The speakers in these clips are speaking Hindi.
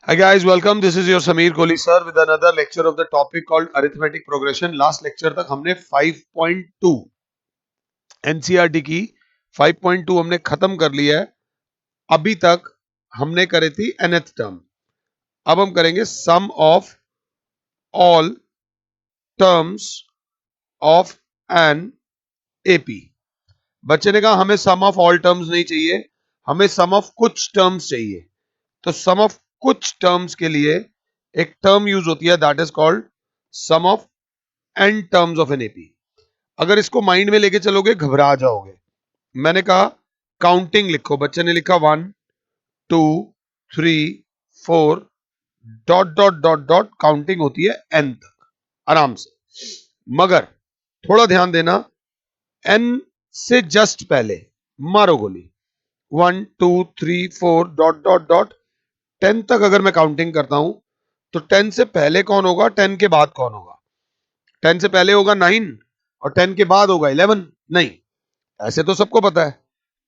Hi guys, welcome. This is your Sameer Kohli sir with another lecture of the topic called arithmetic progression. Last lecture तक हमने 5.2 NCERT की 5.2 हमने खत्म कर लिया है. अभी तक हमने करे थी nth टर्म. अब हम करेंगे sum of all terms of N AP. बच्चे ने कहा हमें सम ऑफ ऑल टर्म्स नहीं चाहिए, हमें सम ऑफ कुछ टर्म्स चाहिए. तो सम ऑफ कुछ टर्म्स के लिए एक टर्म यूज होती है, that is called sum of n terms of N AP. अगर इसको माइंड में लेके चलोगे घबरा जाओगे. मैंने कहा काउंटिंग लिखो, बच्चे ने लिखा 1 2 3 4 dot dot dot dot. Counting होती है एन तक आराम से, मगर थोड़ा ध्यान देना, एन से जस्ट पहले मारो गोली. 1 2 3 4 डॉट डॉट डॉट 10 तक अगर मैं काउंटिंग करता हूं तो 10 से पहले कौन होगा, 10 के बाद कौन होगा? 10 से पहले होगा 9 और 10 के बाद होगा 11? नहीं, ऐसे तो सबको पता है.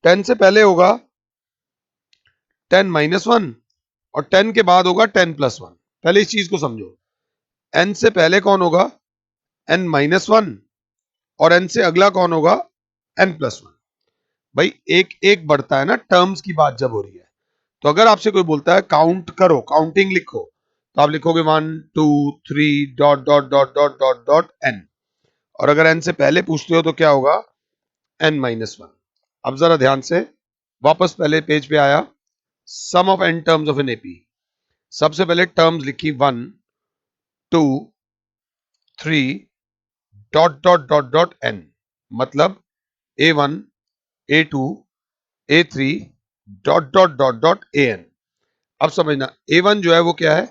10 से पहले होगा 10 माइनस 1 और 10 के बाद होगा 10 प्लस 1. पहले इस चीज को समझो. n से पहले कौन होगा? n माइनस 1 और n से अगला कौन होगा? n plus 1. भाई एक एक बढ़ता है ना, टर्म्स की बात जब हो रही है. तो अगर आपसे कोई बोलता है काउंट करो, काउंटिंग लिखो, तो आप लिखोगे 1 2 3 dot dot dot dot dot dot n. और अगर n से पहले पूछते हो तो क्या होगा? n minus 1. अब जरा ध्यान से वापस पहले पेज पे आया. Sum of n terms of N AP. सबसे पहले टर्म्स लिखी 1 2 3 dot dot dot dot n. मतलब a1 a2 a3 dot dot dot dot an. अब समझना, a1 जो है वो क्या है?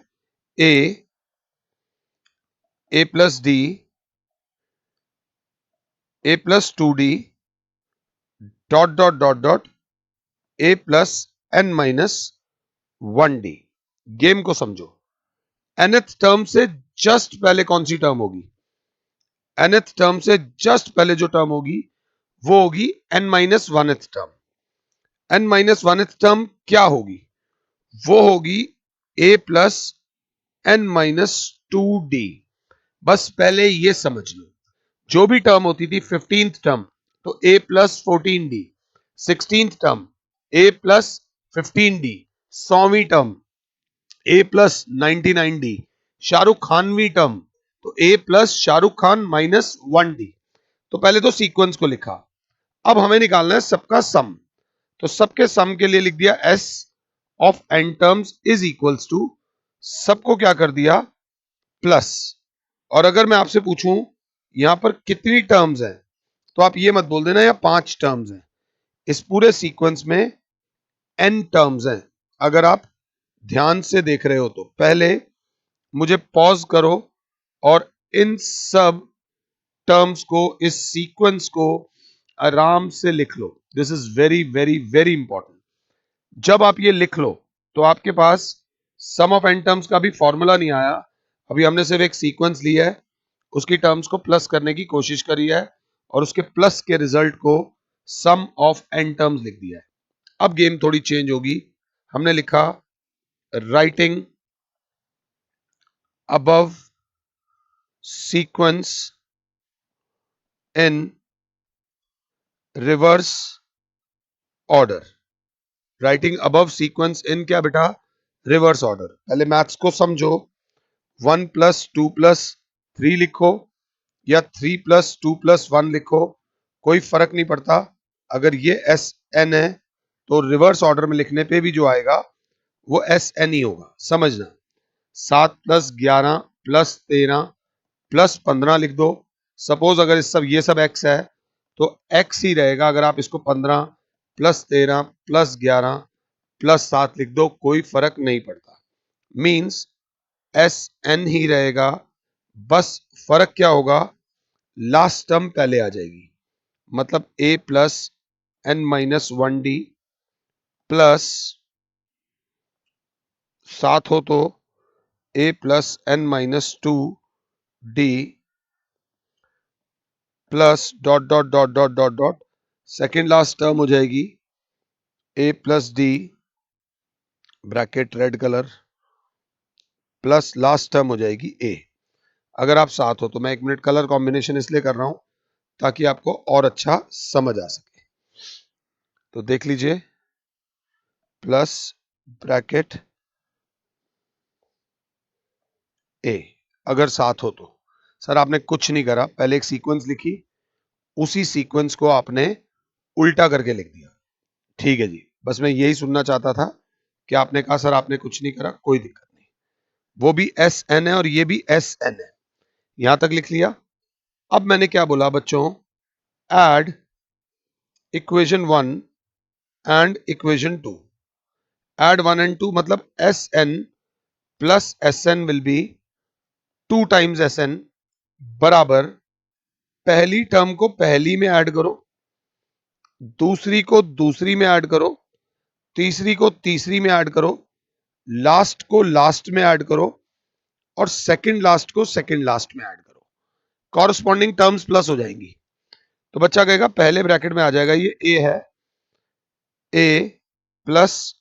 a plus D a plus 2d dot dot dot dot a plus n minus 1d. Game को समझो. nth टर्म से जस्ट पहले कौन सी टर्म होगी? nth टर्म से जस्ट पहले जो टर्म होगी वो होगी n minus one term. n minus one term क्या होगी? वो होगी a plus n minus 2d. बस पहले ये समझ लो, जो भी टर्म होती थी 15th टर्म तो a plus 14d, 16th term a plus 15d, 100वीं term a plus 99d, Shahrukh खानवी टर्म तो a plus Shahrukh Khan minus 1d. तो पहले तो सीक्वेंस को लिखा. अब हमें निकालना है सबका सम. तो सबके सम के लिए लिख दिया s of n terms is equals to, सबको क्या कर दिया? प्लस. और अगर मैं आपसे पूछूं यहां पर कितनी टर्म्स हैं, तो आप ये मत बोल देना या 5 टर्म्स हैं. इस पूरे सीक्वेंस में n टर्म्स हैं. अगर आप ध्यान से देख रहे हो तो पहले मुझे पॉज करो और इन सब टर्म्स को, इस सीक्वेंस को आराम से लिख लो. This is very very very important. जब आप ये लिख लो तो आपके पास सम ऑफ एन टर्म्स का भी फॉर्मूला नहीं आया. अभी हमने सिर्फ एक सीक्वेंस लिया है, उसकी टर्म्स को प्लस करने की कोशिश करी है और उसके प्लस के रिजल्ट को सम ऑफ एन टर्म्स लिख दिया है. अब गेम थोड़ी चेंज होगी. हमने लिखा writing above sequence in reverse order. Writing above sequence in क्या बेटा? Reverse order. पहले मैथ्स को समझो. 1 प्लस 2 प्लस 3 लिखो या 3 प्लस 2 प्लस 1 लिखो, कोई फर्क नहीं पड़ता. अगर ये एस एन है तो रिवर्स ऑर्डर में लिखने पे भी जो आएगा वो एस एन ही होगा. समझना. 7 प्लस 11 प्लस 13 प्लस 15 लिख दो. सपोज अगर इस सब ये सब x है तो x ही रहेगा. अगर आप इसको 15 प्लस 13 प्लस 11 प्लस 7 लिख दो, कोई फर्क नहीं पड़ता. मीन्स एस एन ही रहेगा. बस फर्क क्या होगा? लास्ट टर्म पहले आ जाएगी. मतलब a plus n minus 1d plus 7 हो तो a plus n minus 2d plus dot dot dot dot dot dot. Second last term हो जाएगी a plus D bracket red colour plus last term हो जाएगी ए। अगर आप साथ हो तो मैं 1 मिनट कलर कॉम्बिनेशन इसलिए कर रहा हूं ताकि आपको और अच्छा समझ आ सके। तो देख लीजिए, प्लस ब्रैकेट ए अगर साथ हो तो। सर आपने कुछ नहीं करा, पहले एक सीक्वेंस लिखी, उसी सीक्वेंस को आपने उल्टा करके लिख दिया। ठीक है जी, बस मैं यही सुनना चाहता था कि आपने कहा सर आपने कुछ नहीं करा, कोई दिक्कत नहीं। वो भी एस एन है और ये भी एस एन है, यहां तक लिख लिया। अब मैंने क्या बोला बच्चों, add equation 1 and equation 2। Add 1 and 2 मतलब S n plus S n will be 2 times S n बराबर पहली टर्म को पहली में ऐड करो, दूसरी को दूसरी में ऐड करो, तीसरी को तीसरी में ऐड करो, लास्ट को लास्ट में ऐड करो और सेकंड लास्ट को सेकंड लास्ट में ऐड करो। कॉरस्पॉन्डिंग टर्म्स प्लस हो जाएंगी। तो बच्चा कहेगा पहले ब्रैकेट में आ जाएगा, ये ए है, ए प्लस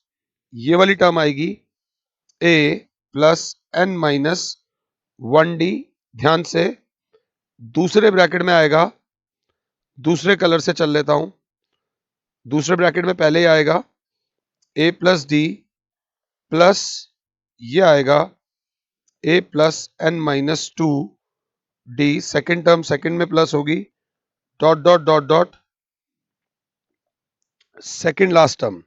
ये वाली टर्म आएगी ए प्लस एन माइनस 1d। ध्यान से दूसरे ब्रैकेट में आएगा, दूसरे कलर से चल लेता हूं, दूसरे ब्रैकेट में पहले ही आएगा ए प्लस डी प्लस ये आएगा a plus n minus 2d। Second term second में प्लस होगी, dot dot dot dot, second last term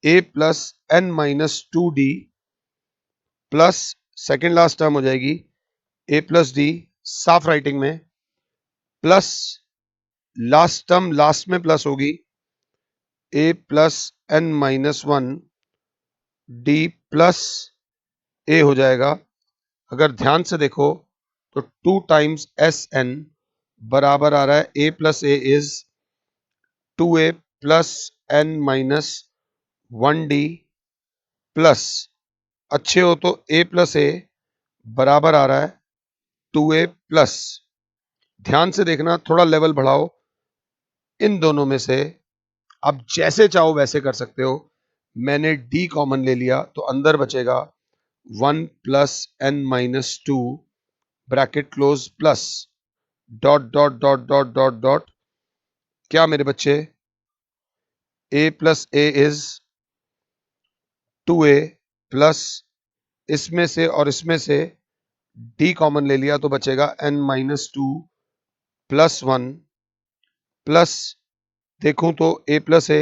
a plus n minus 2d plus second last term हो जाएगी ए प्लस डी, साफ राइटिंग में, प्लस लास्ट टर्म लास्ट में प्लस होगी a plus n minus 1d plus a हो जाएगा। अगर ध्यान से देखो तो 2 टाइम्स एस एन बराबर आ रहा है a plus A is 2a plus n minus 1d plus, अच्छे हो तो a प्लस ए बराबर आ रहा है 2a प्लस। ध्यान से देखना, थोड़ा लेवल बढ़ाओ, इन दोनों में से आप जैसे चाहो वैसे कर सकते हो। मैंने d कॉमन ले लिया तो अंदर बचेगा 1 plus n minus 2 bracket close plus dot dot dot dot dot dot. क्या मेरे बच्चे, a plus A is 2a plus इसमें से और इसमें से d कॉमन ले लिया तो बचेगा n माइनस 2 प्लस 1 प्लस, देखूं तो a plus A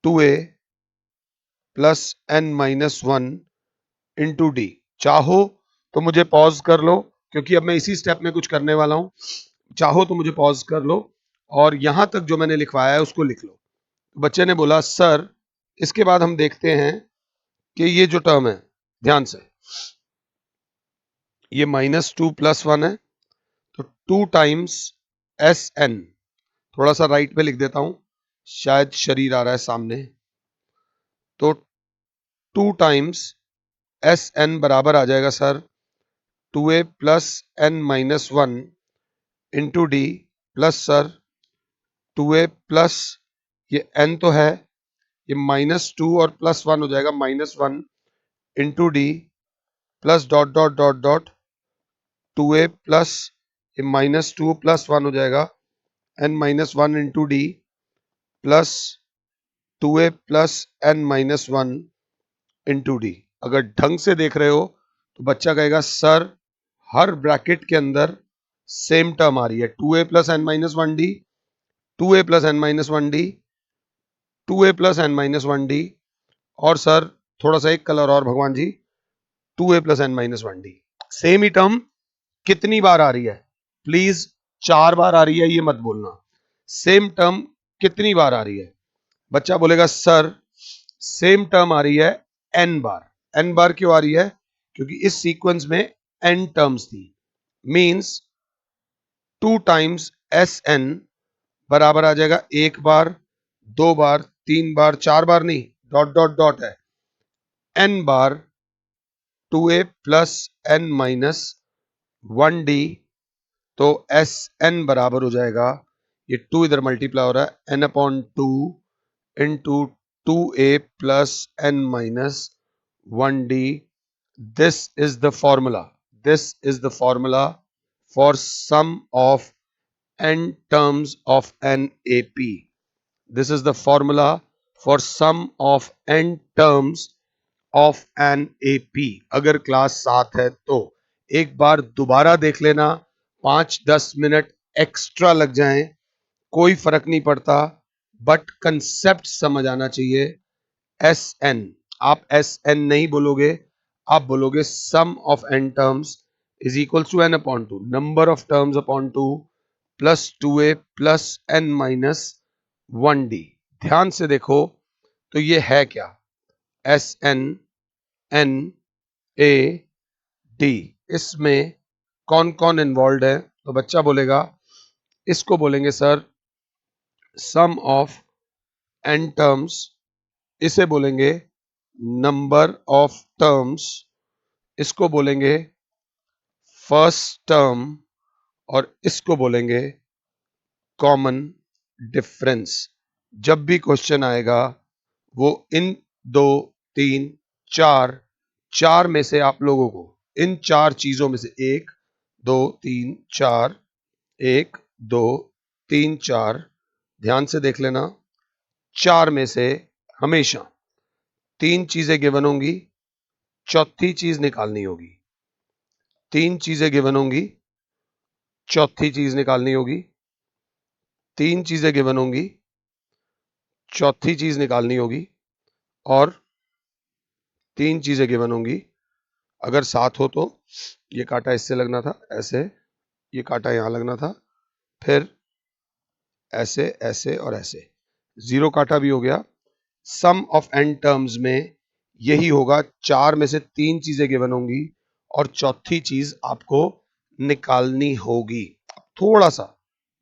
2a plus n minus 1 into D. चाहो तो मुझे पॉज कर लो, क्योंकि अब मैं इसी स्टेप में कुछ करने वाला हूं। चाहो तो मुझे पॉज कर लो और यहां तक जो मैंने लिखवाया है उसको लिख लो। तो बच्चे ने बोला सर इसके बाद हम देखते हैं कि ये जो टर्म है, ध्यान से, ये माइनस 2 प्लस 1 है, तो 2 टाइम्स एस एन, थोड़ा सा राइट पे लिख देता हूं, शायद शरीर आ रहा है सामने, तो 2 टाइम्स एस एन बराबर आ जाएगा sir 2a plus n minus 1 into D plus sir 2a plus ये n तो है, ये माइनस 2 और प्लस 1 हो जाएगा minus 1 into D plus dot dot dot dot 2a plus ये माइनस 2 प्लस 1 हो जाएगा n minus 1 into D plus 2a plus n minus 1 into D. अगर ढंग से देख रहे हो तो बच्चा कहेगा सर हर ब्रैकेट के अंदर सेम टर्म आ रही है, 2a plus n minus 1d, 2a plus n minus 1d, 2a plus n minus 1d, और सर थोड़ा सा एक कलर और भगवान जी, 2a plus n minus 1d। Same ही टर्म कितनी बार आ रही है, प्लीज 4 बार आ रही है ये मत बोलना, सेम टर्म कितनी बार आ रही है। बच्चा बोलेगा सर सेम टर्म आ रही है n बार। n बार क्यों आ रही है, क्योंकि इस सीक्वेंस में n टर्म्स थी, मींस 2 टाइम्स एस एन बराबर आ जाएगा 1 बार, 2 बार, 3 बार, 4 बार नहीं, डॉट डॉट डॉट है, n बार 2a plus n minus 1d। तो एस एन बराबर हो जाएगा, ये 2 इधर मल्टीप्लाई हो रहा है, n upon 2 into 2a plus n minus 1d This is the formula. This is the formula for sum of n terms of an AP. This is the formula for sum of n terms of an AP. अगर क्लास 7 है तो एक बार दोबारा देख लेना, 5-10 मिनट एक्स्ट्रा लग जाएं, कोई फर्क नहीं पड़ता, बट कंसेप्ट समझ आना चाहिए। एस एन, आप एस एन नहीं बोलोगे, आप बोलोगे sum of n terms is equal to n upon two number of terms upon two plus 2a plus n minus 1d। ध्यान से देखो तो ये है क्या, S n n a d, इसमें कौन कौन इन्वॉल्व है? तो बच्चा बोलेगा इसको बोलेंगे sir sum of n terms, इसे बोलेंगे नंबर ऑफ टर्म्स, इसको बोलेंगे फर्स्ट टर्म, और इसको बोलेंगे कॉमन डिफरेंस। जब भी क्वेश्चन आएगा वो इन 2, 3, 4 में से आप लोगों को इन 4 चीजों में से 1, 2, 3, 4, 1, 2, 3, 4, ध्यान से देख लेना, 4 में से हमेशा 3 चीजें गिवन होंगी, चौथी चीज निकालनी होगी। 3 चीजें गिवन होंगी, चौथी चीज निकालनी होगी। 3 चीजें गिवन होंगी, चौथी चीज निकालनी होगी, और 3 चीजें गिवन होंगी। अगर 7 हो तो ये कांटा इससे लगना था ऐसे, ये कांटा यहां लगना था, फिर ऐसे ऐसे और ऐसे, 0 कांटा भी हो गया। सम ऑफ एन टर्म्स में यही होगा, 4 में से 3 चीजें गिवन होंगी और चौथी चीज आपको निकालनी होगी। थोड़ा सा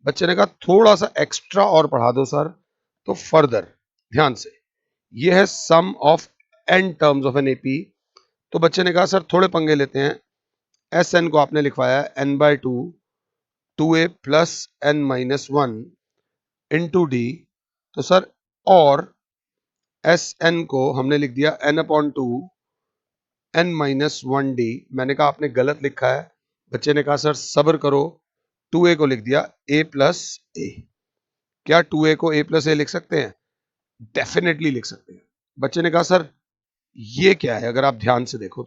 बच्चे ने कहा थोड़ा सा एक्स्ट्रा और पढ़ा दो सर, तो फर्दर ध्यान से, ये है sum of n terms of N AP. तो बच्चे ने कहा सर थोड़े पंगे लेते हैं, एस एन को आपने लिखवाया n by 2, 2a plus n minus 1 into D. तो सर और एस एन को हमने लिख दिया N upon 2 N minus 1d। मैंने कहा आपने गलत लिखा है। बच्चे ने कहा सर सब्र करो, 2a को लिख दिया a प्लस ए। क्या 2a को a प्लस ए लिख सकते हैं? डेफिनेटली लिख सकते हैं। बच्चे ने कहा सर ये क्या है, अगर आप ध्यान से देखो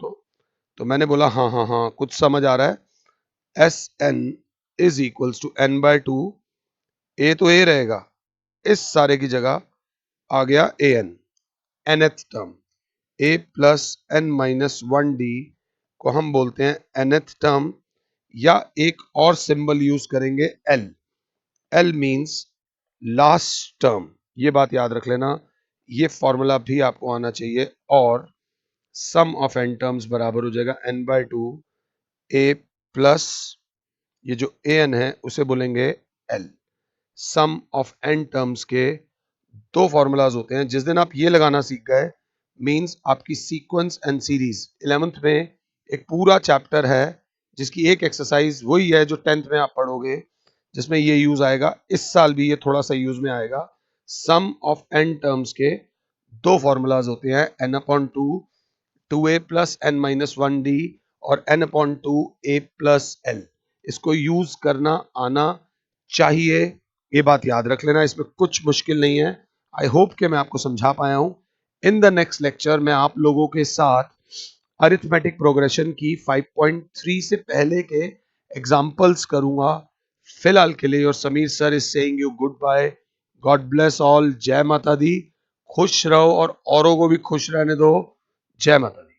तो मैंने बोला हाँ हाँ हाँ कुछ समझ आ रहा है। S n is equals to n by 2, a तो ए रहेगा, इस सारे की जगह आ गया a n, nth term, a plus n minus 1d को हम बोलते हैं nth टर्म, या एक और सिंबल यूज करेंगे l। l means last term, ये बात याद रख लेना, ये फॉर्मूला भी आपको आना चाहिए। और सम ऑफ एन टर्म्स बराबर हो जाएगा n बाय 2 a प्लस ये जो ए एन है उसे बोलेंगे l। Sum of n terms के 2 फॉर्मूलाज होते हैं, जिस दिन आप ये लगाना सीख गए मींस आपकी सीक्वेंस एंड सीरीज। 11th में एक पूरा चैप्टर है जिसकी एक एक्सरसाइज वही है जो 10th में आप पढ़ोगे, जिसमें ये यूज आएगा। इस साल भी ये थोड़ा सा यूज में आएगा। सम ऑफ एन टर्म्स के 2 फॉर्मूलाज होते हैं, n upon 2 2a plus n minus 1d और n upon 2 a plus l। इसको यूज करना आना चाहिए, ये बात याद रख लेना, इसमें कुछ मुश्किल नहीं है। आई होप कि मैं आपको समझा पाया हूं। इन द नेक्स्ट लेक्चर मैं आप लोगों के साथ अरिथमेटिक प्रोग्रेशन की 5.3 से पहले के एग्जाम्पल्स करूंगा। फिलहाल के लिए और Sameer sir is saying you good bye, God bless all, जय माता दी, खुश रहो और औरों को भी खुश रहने दो। जय माता दी।